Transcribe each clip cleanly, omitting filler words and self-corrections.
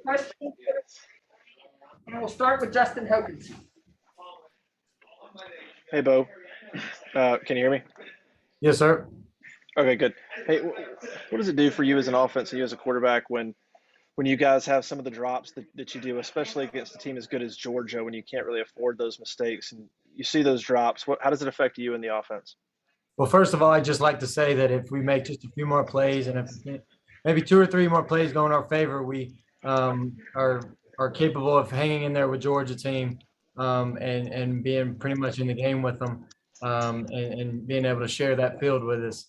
Question, and we'll start with Justin Hopkins. Hey, Bo. Can you hear me? Yes, sir. Okay, good. Hey, what does it do for you as an offense and you as a quarterback when you guys have some of the drops that you do, especially against a team as good as Georgia, when you can't really afford those mistakes and you see those drops? How does it affect you in the offense? Well, first of all, I'd just like to say that if we make just a few more plays and if maybe 2 or 3 more plays go in our favor, we are capable of hanging in there with Georgia team and being pretty much in the game with them and being able to share that field with us.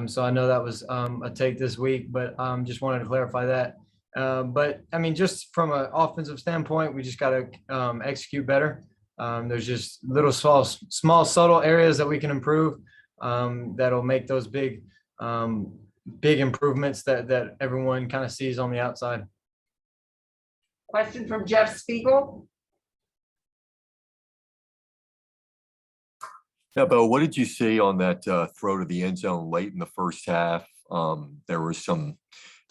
So I know that was a take this week, but just wanted to clarify that. But I mean, just from an offensive standpoint, we just got to execute better. There's just little small subtle areas that we can improve that'll make those big improvements that everyone kind of sees on the outside. Question from Jeff Spiegel. Yeah, Bo, what did you see on that throw to the end zone late in the first half? There was some,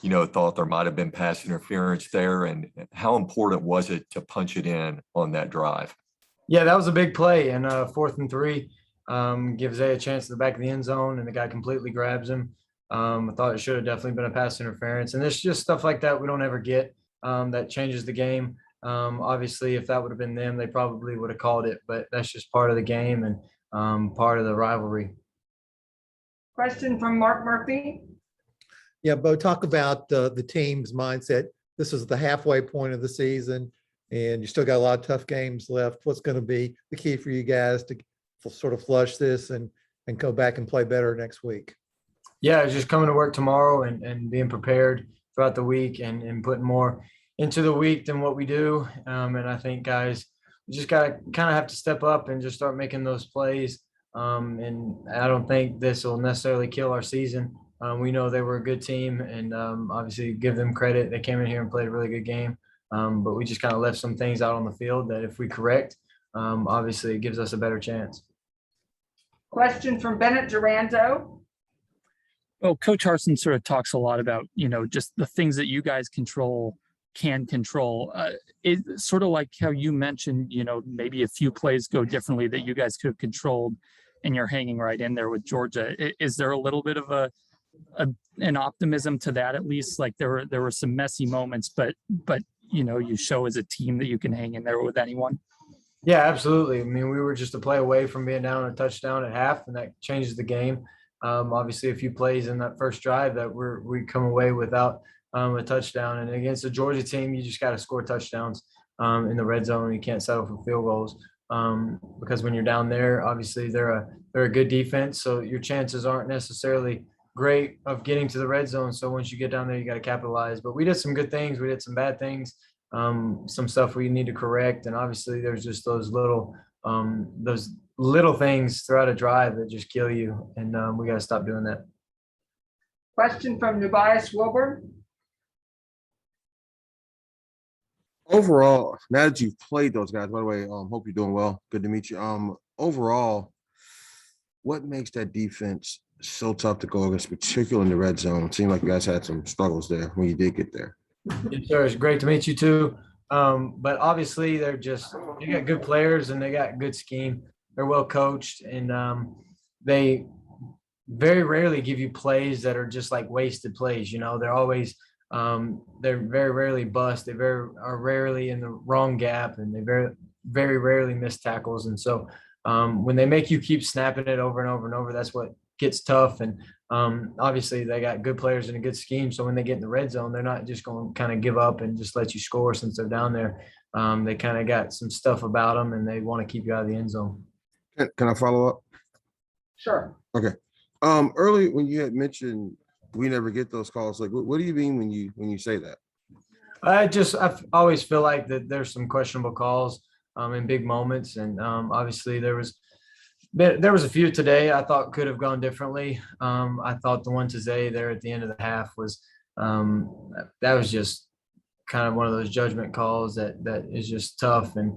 thought there might have been pass interference there. And how important was it to punch it in on that drive? Yeah, that was a big play. And 4th and 3 gives Zay a chance at the back of the end zone, and the guy completely grabs him. I thought it should have definitely been a pass interference. And there's just stuff like that we don't ever get that changes the game. Obviously, if that would have been them, they probably would have called it. But that's just part of the game and part of the rivalry. Question from Mark Murphy. Yeah, Bo, talk about the team's mindset. This is the halfway point of the season, and you still got a lot of tough games left. What's going to be the key for you guys to sort of flush this and go back and play better next week? Yeah, just coming to work tomorrow and being prepared throughout the week and putting more into the week than what we do. And I think, guys, we just got to kind of have to step up and just start making those plays. And I don't think this will necessarily kill our season. We know they were a good team, and obviously give them credit. They came in here and played a really good game. But we just kind of left some things out on the field that if we correct, obviously it gives us a better chance. Question from Bennett Durando. Well, Coach Harsin sort of talks a lot about, just the things that you guys can control. It's sort of like how you mentioned, maybe a few plays go differently that you guys could have controlled, and you're hanging right in there with Georgia. Is there a little bit of an optimism to that, at least? Like there were some messy moments, but you show as a team that you can hang in there with anyone. Yeah, absolutely. I mean, we were just a play away from being down a touchdown at half, and that changes the game. Obviously, a few plays in that first drive that we come away without a touchdown. And against the Georgia team, you just got to score touchdowns in the red zone. You can't settle for field goals because when you're down there, obviously they're a good defense, so your chances aren't necessarily great of getting to the red zone. So once you get down there, you got to capitalize. But we did some good things. We did some bad things. Some stuff we need to correct. And obviously there's just those little things throughout a drive that just kill you. And we got to stop doing that. Question from Nubias Wilburn. Overall, now that you've played those guys, by the way, hope you're doing well. Good to meet you. Overall, what makes that defense so tough to go against, particularly in the red zone? It seemed like you guys had some struggles there when you did get there. Yes, sir. It's great to meet you too. But obviously they got good players and they got good scheme. They're well coached, and they very rarely give you plays that are just like wasted plays. They're always they're very rarely bust. They are rarely in the wrong gap, and they very rarely miss tackles. And so when they make you keep snapping it over and over and over, that's what gets tough. And obviously they got good players and a good scheme. So when they get in the red zone, they're not just going to kind of give up and just let you score since they're down there. They kind of got some stuff about them, and they want to keep you out of the end zone. Can I follow up? Sure. Okay. Early when you had mentioned we never get those calls, like what do you mean when you say that? I always feel like that there's some questionable calls in big moments, and obviously there was a few today I thought could have gone differently. I thought the one to Zay there at the end of the half was that was just kind of one of those judgment calls that is just tough, and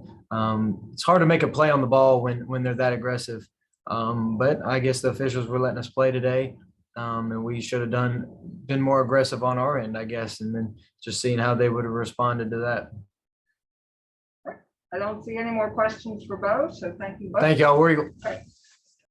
it's hard to make a play on the ball when they're that aggressive. But I guess the officials were letting us play today. And we should have been more aggressive on our end, I guess, and then just seeing how they would have responded to that. I don't see any more questions for Bo, so thank you both. Thank y'all. War Eagle. Okay.